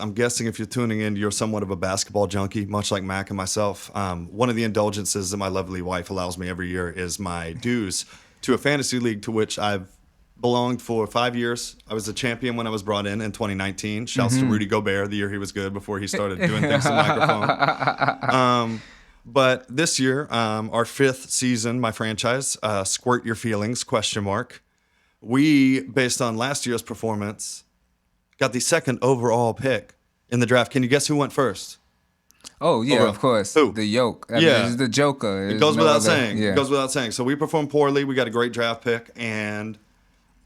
I'm guessing if you're tuning in, you're somewhat of a basketball junkie, much like Mac and myself. One of the indulgences that my lovely wife allows me every year is my dues to a fantasy league to which I've belonged for 5 years. I was a champion when I was brought in 2019. Shouts to Rudy Gobert, the year he was good before he started doing things to the microphone. But this year, our 5th season, my franchise, Squirt Your Feelings, ? We, based on last year's performance, got the 2nd overall pick in the draft. Can you guess who went first? Oh, yeah, of course. Who? The Yoke. I Yeah. mean, it's the Joker. It goes without saying. Yeah. It goes without saying. So we performed poorly. We got a great draft pick. And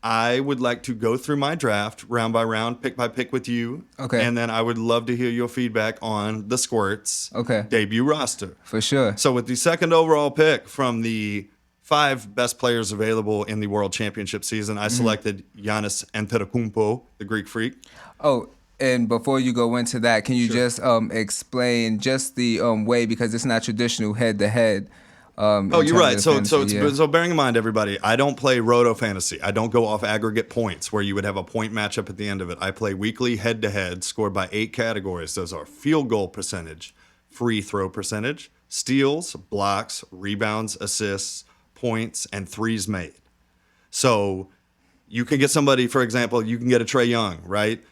I would like to go through my draft round by round, pick by pick with you. Okay. And then I would love to hear your feedback on the Squirts Okay. debut roster. For sure. So with the 2nd overall pick from the 5 best players available in the World Championship season, I selected Giannis Antetokounmpo, the Greek Freak. Oh, and before you go into that, can you just explain just the way, because it's not traditional head-to-head. Oh, you're right. So So bearing in mind, everybody, I don't play roto fantasy. I don't go off aggregate points where you would have a point matchup at the end of it. I play weekly head-to-head scored by 8 categories. Those are field goal percentage, free throw percentage, steals, blocks, rebounds, assists, points, and threes made. So you can get somebody, for example, you can get a Trae Young, right?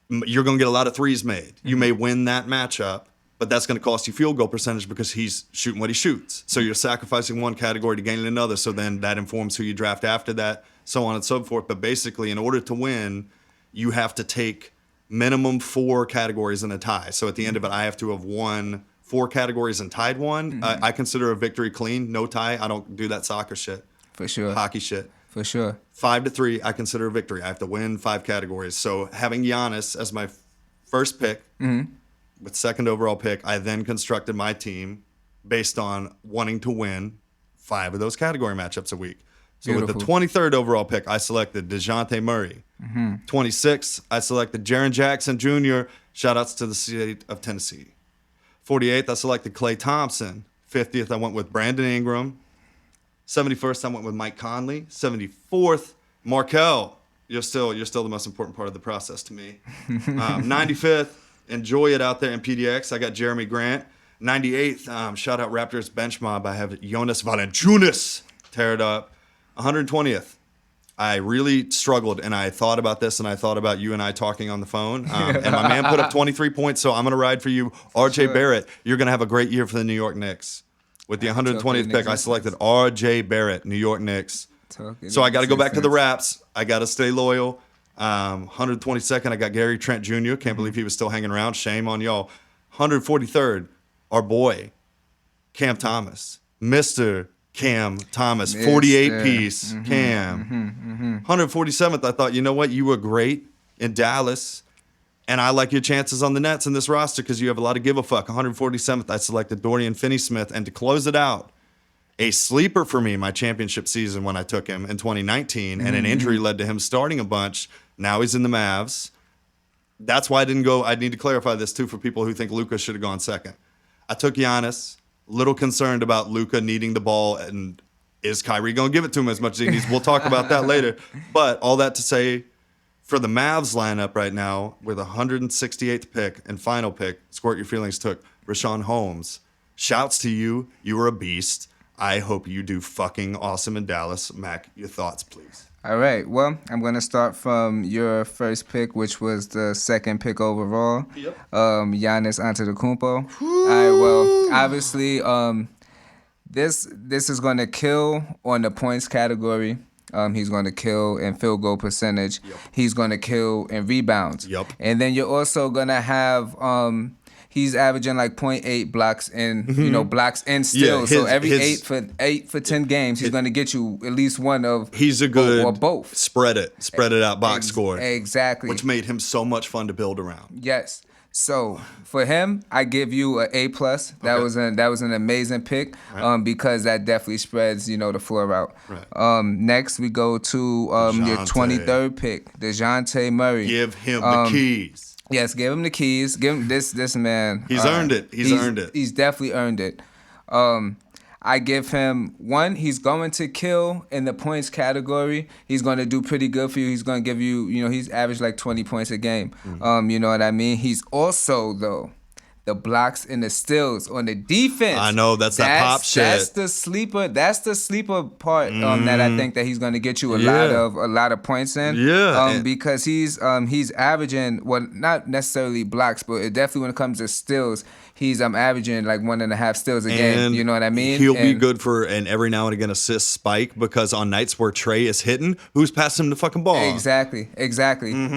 You're going to get a lot of threes made. You may win that matchup, but that's going to cost you field goal percentage because he's shooting what he shoots. So you're sacrificing one category to gain another. So then that informs who you draft after that, so on and so forth. But basically, in order to win, you have to take minimum 4 categories in a tie. So at the end of it, I have to have won 4 categories and tied one. I consider a victory clean, no tie. I don't do that soccer shit. For sure. Hockey shit. For sure. 5-3, I consider a victory. I have to win 5 categories. So having Giannis as my first pick, with 2nd overall pick, I then constructed my team based on wanting to win 5 of those category matchups a week. So with the 23rd overall pick, I selected DeJounte Murray. 26th, I selected Jaren Jackson Jr. Shout-outs to the state of Tennessee. 48th, I selected Klay Thompson. 50th, I went with Brandon Ingram. 71st, I went with Mike Conley. 74th, Markelle. You're still the most important part of the process to me. 95th, enjoy it out there in PDX. I got Jeremy Grant. 98th, shout out Raptors bench mob. I have Jonas Valanciunas. Tear it up. 120th, I really struggled, and I thought about this, and I thought about you and I talking on the phone. And my man put up 23 points, so I'm going to ride for you. R.J. Barrett, you're going to have a great year for the New York Knicks. With the 120th pick, I selected R.J. Barrett, New York Knicks. So I got to go back to the Raps. I got to stay loyal. 122nd, I got Gary Trent Jr. Can't believe he was still hanging around. Shame on y'all. 143rd, our boy, Cam Thomas. Mr. Cam Thomas, 48-piece Cam. 147th, I thought, you know what? You were great in Dallas, and I like your chances on the Nets in this roster because you have a lot of give a fuck. 147th, I selected Dorian Finney-Smith, and to close it out, a sleeper for me my championship season when I took him in 2019, and an injury led to him starting a bunch. Now he's in the Mavs. That's why I didn't go. I need to clarify this, too, for people who think Luka should have gone second. I took Giannis. Little concerned about Luka needing the ball, and is Kyrie going to give it to him as much as he needs? We'll talk about that later. But all that to say, for the Mavs lineup right now, with 168th pick and final pick, Squirt Your Feelings took Rashawn Holmes. Shouts to you. You were a beast. I hope you do fucking awesome in Dallas. Mac, your thoughts, please. All right. Well, I'm going to start from your first pick, which was the 2nd pick overall. Yep. Giannis Antetokounmpo. All right. Well, obviously, this is going to kill on the points category. He's going to kill in field goal percentage. Yep. He's going to kill in rebounds. Yep. And then you're also going to have he's averaging like 0.8 blocks in blocks and steals. So every 8 for 10 games, he's going to get you at least one of he's a good or both. Spread it out box score. Exactly. Which made him so much fun to build around. Yes. So for him, I give you an A+. That was an amazing pick because that definitely spreads the floor out. Right. Next we go to your 23rd pick, DeJounte Murray. Give him the keys. Yes, give him the keys. Give him this man. He's earned it. He's earned it. He's definitely earned it. I give him one. He's going to kill in the points category. He's going to do pretty good for you. He's going to give you, he's averaged like 20 points a game. You know what I mean? He's also though the blocks and the steals on the defense. I know that pop shit. That's the sleeper. That's the sleeper part that I think that he's going to get you a lot of points in. Yeah. Because he's averaging, well, not necessarily blocks, but it definitely when it comes to steals, he's averaging like 1.5 steals a game. You know what I mean? He'll be good for an every now and again assist spike, because on nights where Trey is hitting, who's passing him the fucking ball? Exactly.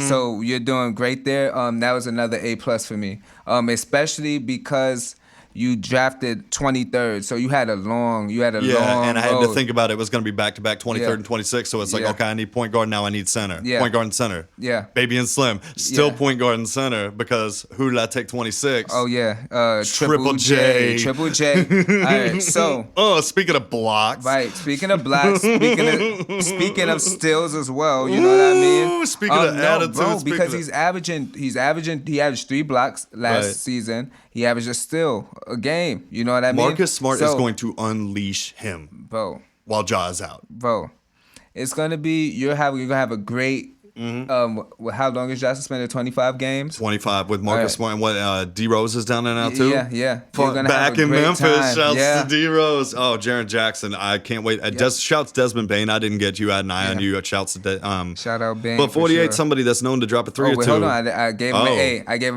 So you're doing great there. That was another A+ for me. Especially because you drafted 23rd, so you had a long and I had to think about it. It was going to be back-to-back 23rd and 26th, so it's like, okay, I need point guard, now I need center. Point guard and center. Baby and Slim. Still point guard and center, because who did I take 26? Oh, yeah. Triple J. Triple J. All right, so. Oh, speaking of blocks. Right, speaking of blocks, speaking of steals as well, you know what I mean? Speaking of attitude. Bro, because he averaged 3 blocks last season. He averaged a steal a game. You know what I mean? Marcus Smart is going to unleash him, bro, while Ja is out. Bro, it's gonna be you're gonna have a great. How long is Ja suspended? 25 games. 25 with Marcus Smart, and what? D Rose is down there now too. Yeah. Back in Memphis. Shouts to D Rose. Oh, Jaren Jackson. I can't wait. Shouts Desmond Bain. I didn't get you. I had an eye on you. Shouts to shout out Bain. But 48, somebody that's known to drop a 3 or 2. Hold on. I gave him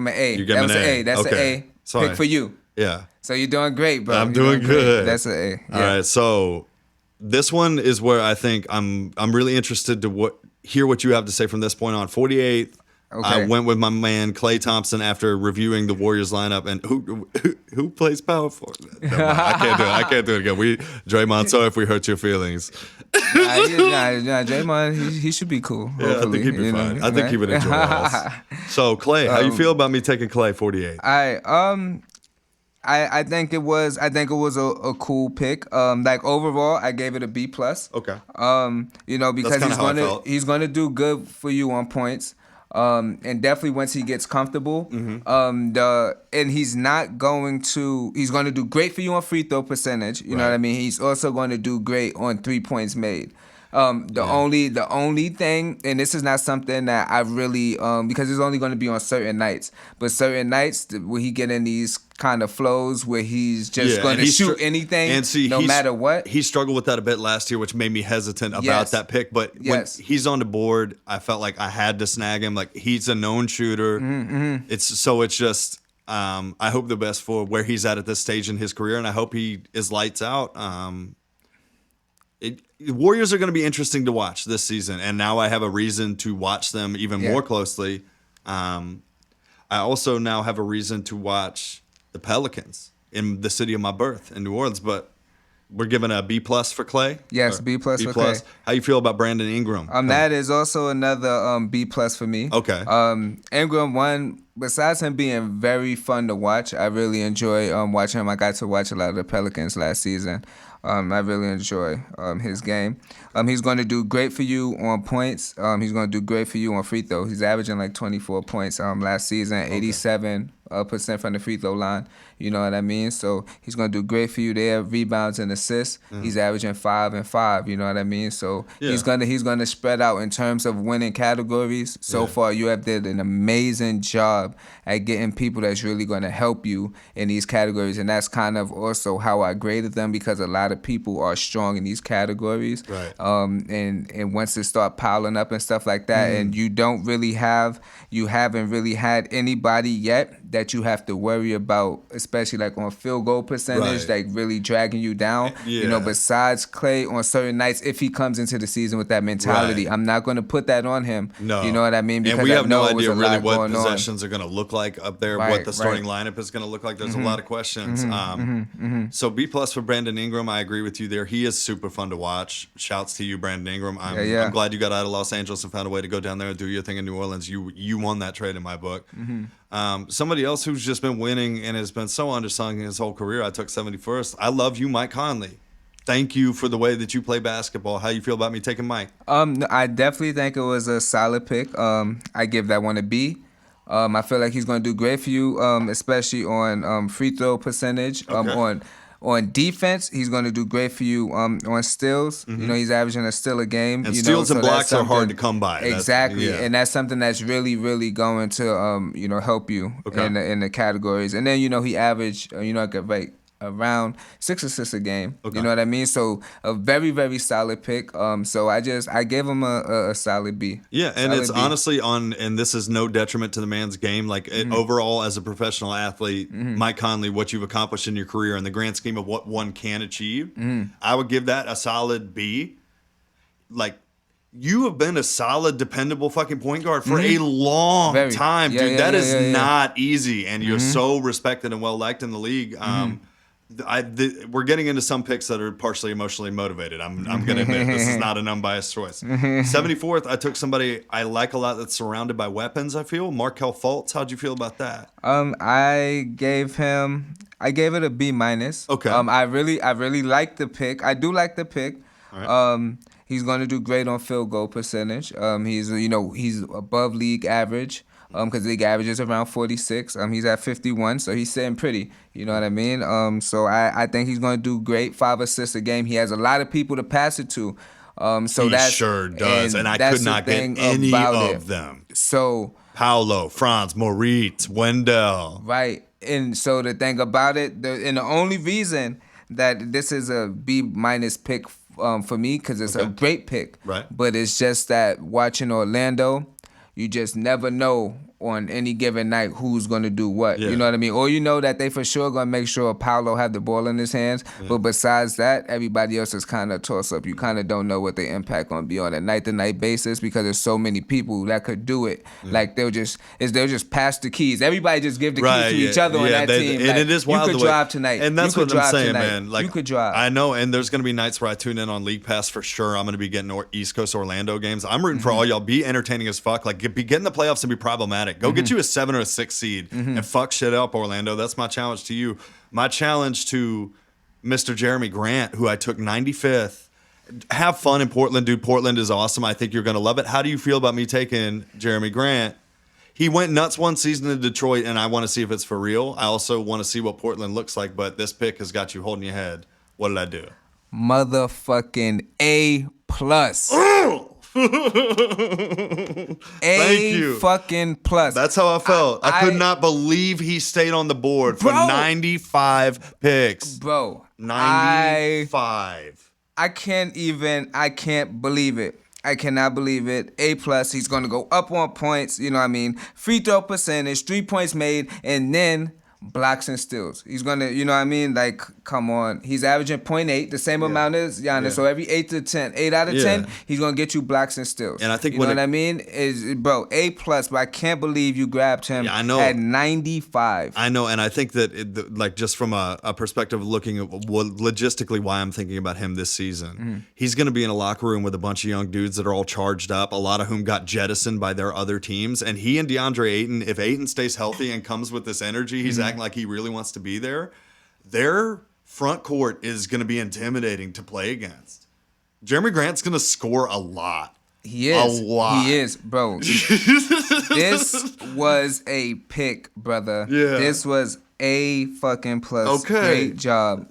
an A. You gave him an A. That's an A. Sorry. Pick for you. Yeah. So you're doing great, bro. I'm doing good. That's an A. Yeah. All right. So this one is where I think I'm really interested to hear what you have to say from this point on. 48th, I went with my man Klay Thompson after reviewing the Warriors lineup. And who plays power forward? No, I can't do it again. Draymond, sorry if we hurt your feelings. Draymond, he should be cool. Yeah, I think he'd be fine. I think he would enjoy us. So Klay, how you feel about me taking Klay 48? I think it was a cool pick. Like overall, I gave it a B+. Okay. Because he's gonna do good for you on points. And definitely once he gets comfortable, and he's going to do great for you on free throw percentage. You know what I mean? He's also going to do great on 3 points made. The only thing, and this is not something that I really because it's only going to be on certain nights, but certain nights where he get in these kind of flows where he's just going to shoot anything, and no matter what. He struggled with that a bit last year, which made me hesitant about that pick. But when he's on the board, I felt like I had to snag him. Like, he's a known shooter. It's just. I hope the best for where he's at this stage in his career, and I hope he is lights out. Warriors are going to be interesting to watch this season, and now I have a reason to watch them even more closely. I also now have a reason to watch the Pelicans in the city of my birth in New Orleans, but we're giving a B+ for Klay? Yes, B+ for Klay. How you feel about Brandon Ingram? That is also another B+ for me. Okay. Ingram, besides him being very fun to watch, I really enjoy watching him. I got to watch a lot of the Pelicans last season. I really enjoy his game. He's going to do great for you on points. He's going to do great for you on free throw. He's averaging like 24 points last season, 87% from the free throw line. You know what I mean? So he's going to do great for you there. Rebounds and assists. He's averaging 5 and 5. You know what I mean? So he's going to spread out in terms of winning categories. So far, you have did an amazing job at getting people that's really going to help you in these categories. And that's kind of also how I graded them, because a lot of people are strong in these categories. Right. And once it start piling up and stuff like that, and you haven't really had anybody yet that you have to worry about, especially like on field goal percentage, like really dragging you down. You know, besides Klay on certain nights, if he comes into the season with that mentality, I'm not going to put that on him. No. You know what I mean? Because we have no idea really what possessions are going to look like up there, what the starting lineup is going to look like. There's a lot of questions. So B+ for Brandon Ingram. I agree with you there. He is super fun to watch. Shouts to you, Brandon Ingram. I'm glad you got out of Los Angeles and found a way to go down there and do your thing in New Orleans. You won that trade in my book. Somebody else who's just been winning and has been so undersung in his whole career, I took 71st. I love you, Mike Conley. Thank you for the way that you play basketball. How you feel about me taking Mike? I definitely think it was a solid pick. I give that one a B. I feel like he's going to do great for you, especially on free throw percentage, On defense, he's going to do great for you on steals. You know, he's averaging a steal a game. And you steals know, and so blocks that's are hard to something- come by. Exactly, and that's something that's really, really going to you know, help you in the categories. And then, you know, he averaged you know, like around 6 assists a game. You know what I mean? So a very, very solid pick. So I gave him a solid B. Yeah, and solid it's B. honestly and this is no detriment to the man's game. Like overall, as a professional athlete, Mike Conley, what you've accomplished in your career in the grand scheme of what one can achieve, I would give that a solid B. Like, you have been a solid, dependable fucking point guard for a long time, dude. That is not easy, and you're so respected and well liked in the league. We're getting into some picks that are partially emotionally motivated. I'm going to admit this is not an unbiased choice. 74th, I took somebody I like a lot that's surrounded by weapons. I feel Markelle Fultz. How'd you feel about that? I gave it a B minus. Okay. I really like the pick. I do like the pick. All right. He's going to do great on field goal percentage. He's above league average. Because league average is around 46. He's at 51, so he's sitting pretty. You know what I mean? So I think he's going to do great. 5 assists a game. He has a lot of people to pass it to. He sure does, and I could not get any of them. So Paolo, Franz, Moritz, Wendell. Right, and so the thing about it, and the only reason that this is a B minus pick for me, because it's a great pick. Right. But it's just that watching Orlando, you just never know on any given night who's going to do what. You know what I mean? Or you know that they for sure going to make sure Paolo have the ball in his hands. But besides that, everybody else is kind of toss up. You kind of don't know what the impact going to be on a night-to-night basis because there's so many people that could do it. Like they'll just pass the keys. Everybody just give the keys to each other on that team. And like, it is wild. You could drive tonight. And that's what I'm saying, tonight. man. Like, you could drive. I know, and there's going to be nights where I tune in on League Pass for sure. I'm going to be getting East Coast Orlando games. I'm rooting for all y'all. Be entertaining as fuck. Like, be getting the playoffs and be problematic. Go get you a 7 or a 6 seed and fuck shit up, Orlando. That's my challenge to you. My challenge to Mr. Jeremy Grant, who I took 95th. Have fun in Portland, dude. Portland is awesome. I think you're going to love it. How do you feel about me taking Jeremy Grant? He went nuts one season in Detroit, and I want to see if it's for real. I also want to see what Portland looks like, but this pick has got you holding your head. What did I do? Motherfucking A+. Thank you. Fucking plus. That's how I felt. I could not believe he stayed on the board for 95 picks. Bro. 95. I can't believe it. I cannot believe it. A+, he's going to go up on points, you know what I mean? Free throw percentage, 3 points made, and then blocks and steals. He's going to, you know what I mean? Like, come on. He's averaging 0.8, the same amount as Giannis. Yeah. So every 8 out of 10, he's going to get you blocks and steals. And I think you know what I mean? Bro, A+, but I can't believe you grabbed him at 95. I know, and I think that, like, just from a perspective of looking at logistically why I'm thinking about him this season, he's going to be in a locker room with a bunch of young dudes that are all charged up, a lot of whom got jettisoned by their other teams. And he and DeAndre Ayton, if Ayton stays healthy and comes with this energy, he's acting like he really wants to be there. Their front court is going to be intimidating to play against. Jeremy Grant's going to score a lot. He is. A lot. He is, bro. This was a pick, brother. Yeah. This was A fucking plus. Okay. Great job.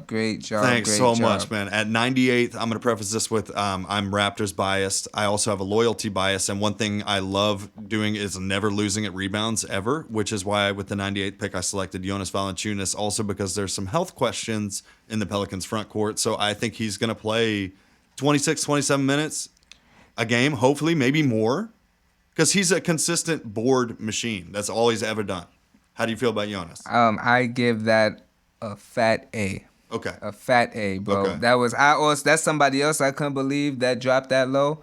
Great job. Thanks so much, man. At 98th, I'm going to preface this with I'm Raptors biased. I also have a loyalty bias, and one thing I love doing is never losing at rebounds ever, which is why with the 98th pick I selected Jonas Valanciunas, also because there's some health questions in the Pelicans front court. So I think he's going to play 26, 27 minutes a game, hopefully, maybe more, because he's a consistent board machine. That's all he's ever done. How do you feel about Jonas? I give that a fat A. Okay. A fat A, bro. Okay. That's somebody else I couldn't believe that dropped that low.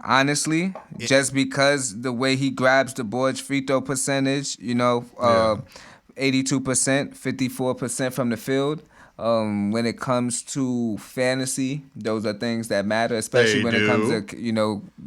Honestly, just because the way he grabs the board's free throw percentage, 82%, 54% from the field. When it comes to fantasy, those are things that matter, especially when it comes to,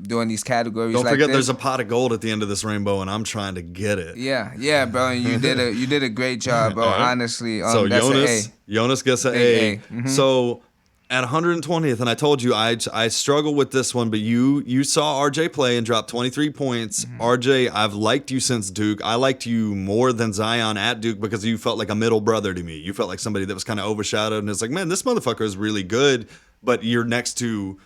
doing these categories. Don't like forget this. There's a pot of gold at the end of this rainbow, and I'm trying to get it. Yeah, bro. And you did a great job, bro. Honestly. So that's Jonas gets an A. Mm-hmm. So At 120th, and I told you I struggle with this one, but you saw RJ play and drop 23 points. RJ, I've liked you since Duke. I liked you more than Zion at Duke because you felt like a middle brother to me. You felt like somebody that was kind of overshadowed, and it's like, man, this motherfucker is really good, but you're next to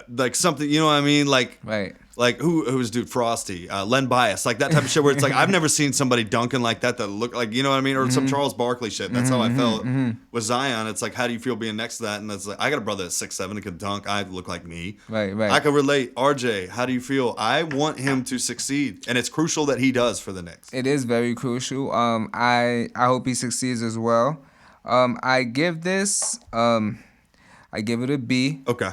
like something, you know what I mean? Like, right. Like who's dude Frosty, Len Bias, like that type of shit where it's like I've never seen somebody dunking like that look like, you know what I mean, or some Charles Barkley shit. That's how I felt with Zion. It's like, how do you feel being next to that? And it's like, I got a brother that's 6'7" that could dunk. I look like me. Right. I can relate. RJ, how do you feel? I want him to succeed, and it's crucial that he does for the Knicks. It is very crucial. I hope he succeeds as well. I give it a B. Okay.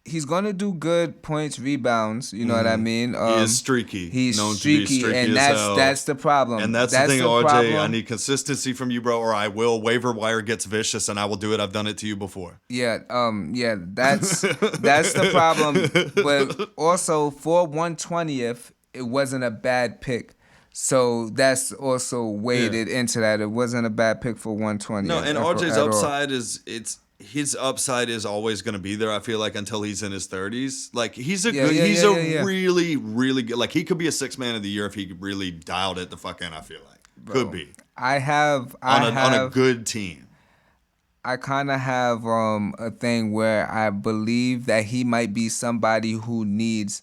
He's gonna do good points, rebounds. You know what I mean. He is streaky. He's known streaky, to be streaky and as hell. that's the problem. And that's the thing, RJ. problem. I need consistency from you, bro, or I will. Waiver wire gets vicious, and I will do it. I've done it to you before. Yeah. That's the problem. But also for 120th, it wasn't a bad pick. So that's also weighted into that. It wasn't a bad pick for 120. No, and RJ's upside his upside is always going to be there. I feel like until he's in his 30s. Like he's a really, really good. Like he could be a sixth man of the year if he really dialed it the fuck in. I feel like could be. I have on a good team. I kind of have a thing where I believe that he might be somebody who needs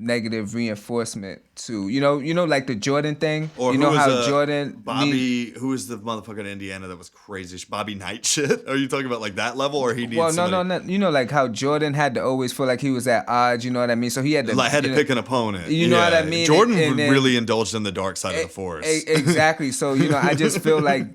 negative reinforcement to, you know, like the Jordan thing. Or you know how Jordan who is the motherfucker in Indiana that was crazy? Bobby Knight shit? Are you talking about like that level, or he needs? Well, somebody... no. You know, like how Jordan had to always feel like he was at odds. You know what I mean? So he had to pick an opponent. You know what I mean? Jordan really indulged in the dark side of the force. Exactly. So I just feel like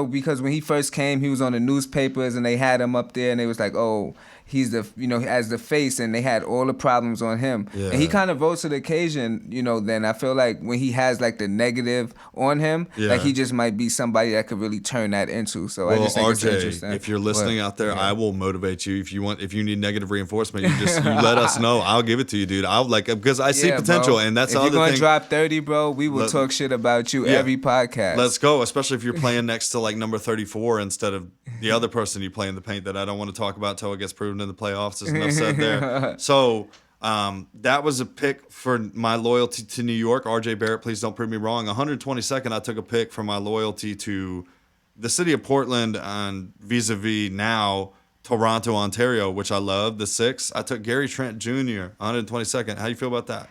because when he first came, he was on the newspapers and they had him up there and they was like, oh, he's the as the face, and they had all the problems on him. Yeah. And he kind of rose to the occasion, then I feel like when he has like the negative on him, like he just might be somebody that could really turn that into. So I just think it's interesting. If you're listening out there, I will motivate you. If you need negative reinforcement, you let us know. I'll give it to you, dude. Because I see potential, bro. And that's the other thing. If you're going to drop 30, bro, we will talk shit about you every podcast. Let's go, especially if you're playing next to like number 34 instead of the other person you play in the paint that I don't want to talk about until it gets proven in the playoffs. There's enough said there. So that was a pick for my loyalty to New York. RJ Barrett, please don't prove me wrong. 122nd, I took a pick for my loyalty to the city of Portland and vis-a-vis now Toronto, Ontario, which I love. The 6th, I took Gary Trent Jr., 122nd. How do you feel about that?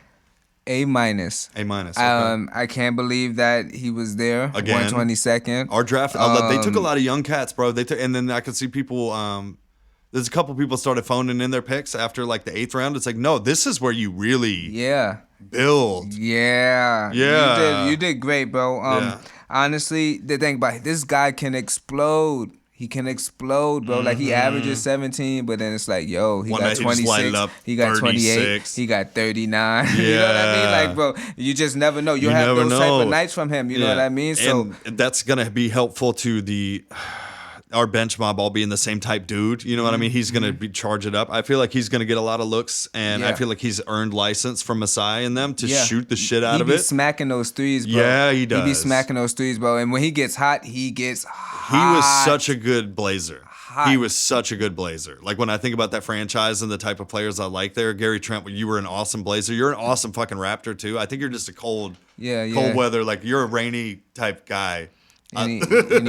A-. Okay. I can't believe that he was there. Again, 122nd. Our draft, they took a lot of young cats, bro. And then I could see people. There's a couple people started phoning in their picks after like the 8th round. It's like, no, this is where you really build. Yeah. You did great, bro. Honestly, the thing about this guy can explode. He can explode, bro. Like he averages 17, but then it's like, yo, he got 26, he got 28, he got 39. You know what I mean? Like, bro, you just never know. You'll have those type of nights from him. You know what I mean? So and that's gonna be helpful to our bench mob all being the same type dude. You know what I mean? He's going to charge it up. I feel like he's going to get a lot of looks, and I feel like he's earned license from Masai and them to shoot the shit out of it. He be smacking those threes, bro. Yeah, he does. He be smacking those threes, bro. And when he gets hot, he gets hot. He was such a good blazer. He was such a good blazer. Like when I think about that franchise and the type of players I like there, Gary Trent, you were an awesome blazer. You're an awesome fucking Raptor too. I think you're just a cold weather. Like you're a rainy type guy. And he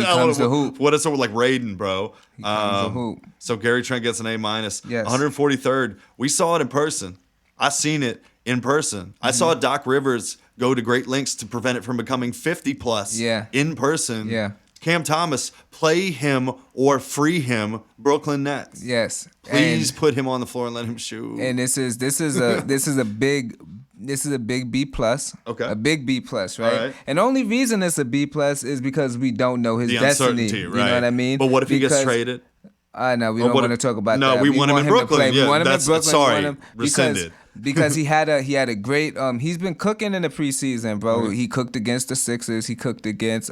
comes to hoop. What is it like Raiden, bro? He comes to hoop. So Gary Trent gets an A-. Yes. 143rd. We saw it in person. I seen it in person. I saw Doc Rivers go to great lengths to prevent it from becoming 50+ in person. Yeah. Cam Thomas, play him or free him, Brooklyn Nets. Yes. Please put him on the floor and let him shoot. And this is a big B+. Okay. A big B+, right? Right. And the only reason it's a B+ is because we don't know his destiny. Uncertainty, You know what I mean? But what if he gets traded? No, we don't want to talk about that. No, we want him in Brooklyn. We want him in Brooklyn. Sorry, rescinded. Because he had a great he's been cooking in the preseason, bro. He cooked against the Sixers. He cooked against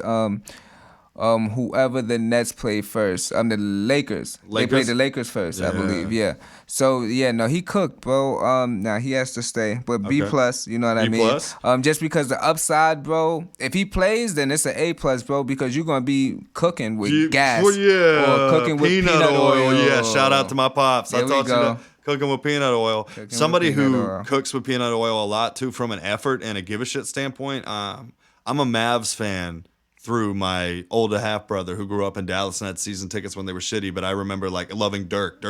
whoever the Nets play first. The Lakers. They played the Lakers first, I believe. Yeah. So yeah, no, he cooked, bro. Now he has to stay, but B plus. You know what I mean? Just because the upside, bro. If he plays, then it's an A plus, bro, because you're gonna be cooking with gas or cooking with peanut oil. Yeah, shout out to my pops. There I taught we go. you cooking with peanut oil. Somebody who cooks with peanut oil a lot too, from an effort and a give a shit standpoint. I'm a Mavs fan through my older half brother who grew up in Dallas and had season tickets when they were shitty. But I remember like loving Dirk.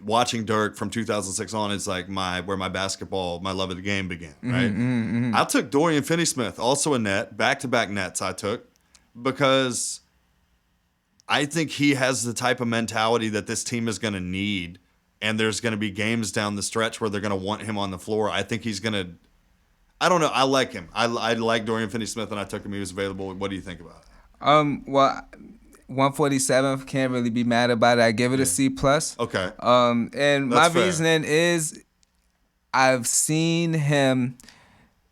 Watching Dirk from 2006 on is like where my love of the game began. Right. I took Dorian Finney-Smith, also a net, back-to-back nets. I took because I think he has the type of mentality that this team is going to need. And there's going to be games down the stretch where they're going to want him on the floor. I think he's going to – I don't know. I like him. I like Dorian Finney-Smith, and I took him. He was available. What do you think about it? Well, 147, can't really be mad about it. I give it a C+. Okay. And That's my fair. reasoning is I've seen him –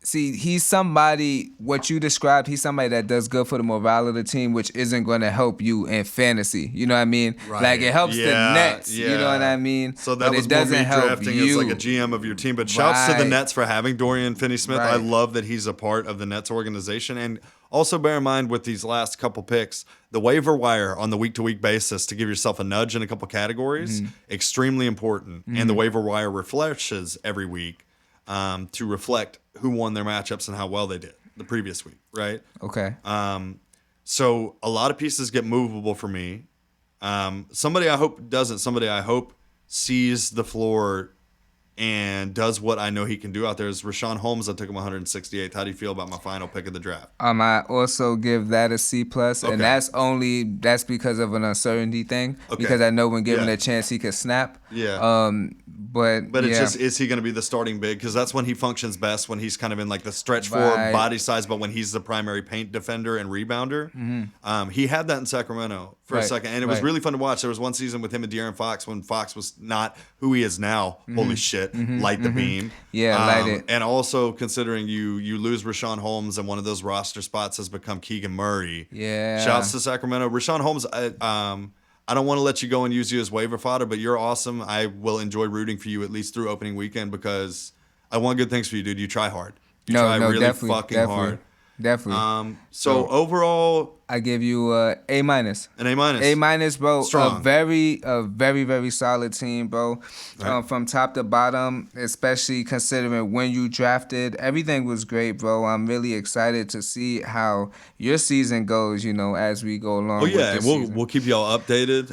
see, he's somebody, what you described, he's somebody that does good for the morale of the team, which isn't going to help you in fantasy. You know what I mean? Right. Like, it helps the Nets. You know what I mean? So that but was it doesn't more me help drafting you. as like a GM of your team. But shouts to the Nets for having Dorian Finney-Smith. I love that he's a part of the Nets organization. And also bear in mind with these last couple picks, the waiver wire on the week-to-week basis to give yourself a nudge in a couple categories, extremely important. And the waiver wire refreshes every week to reflect who won their matchups and how well they did the previous week, right? Okay. So a lot of pieces get movable for me. Somebody I hope doesn't. Somebody I hope sees the floor and does what I know he can do out there is Rashawn Holmes. I took him 168th. How do you feel about my final pick of the draft? I also give that a C+, and that's because of an uncertainty thing. Okay. Because I know when given a chance he could snap. Yeah. But it's just, is he going to be the starting big? Because that's when he functions best, when he's kind of in like the stretch four body size, but when he's the primary paint defender and rebounder. He had that in Sacramento for a second, and it was really fun to watch. There was one season with him and De'Aaron Fox when Fox was not who he is now. Holy shit. Light the beam. Yeah, light it. And also considering you lose Rashawn Holmes and one of those roster spots has become Keegan Murray. Yeah. Shouts to Sacramento. Rashawn Holmes, I don't want to let you go and use you as waiver fodder, but you're awesome. I will enjoy rooting for you at least through opening weekend because I want good things for you, dude. You try hard. You try really fucking hard. Definitely. So overall, I give you A-. An A-. A-, bro. Strong. A very, very solid team, bro. Right. From top to bottom, especially considering when you drafted, everything was great, bro. I'm really excited to see how your season goes, as we go along. Oh yeah, we'll keep y'all updated.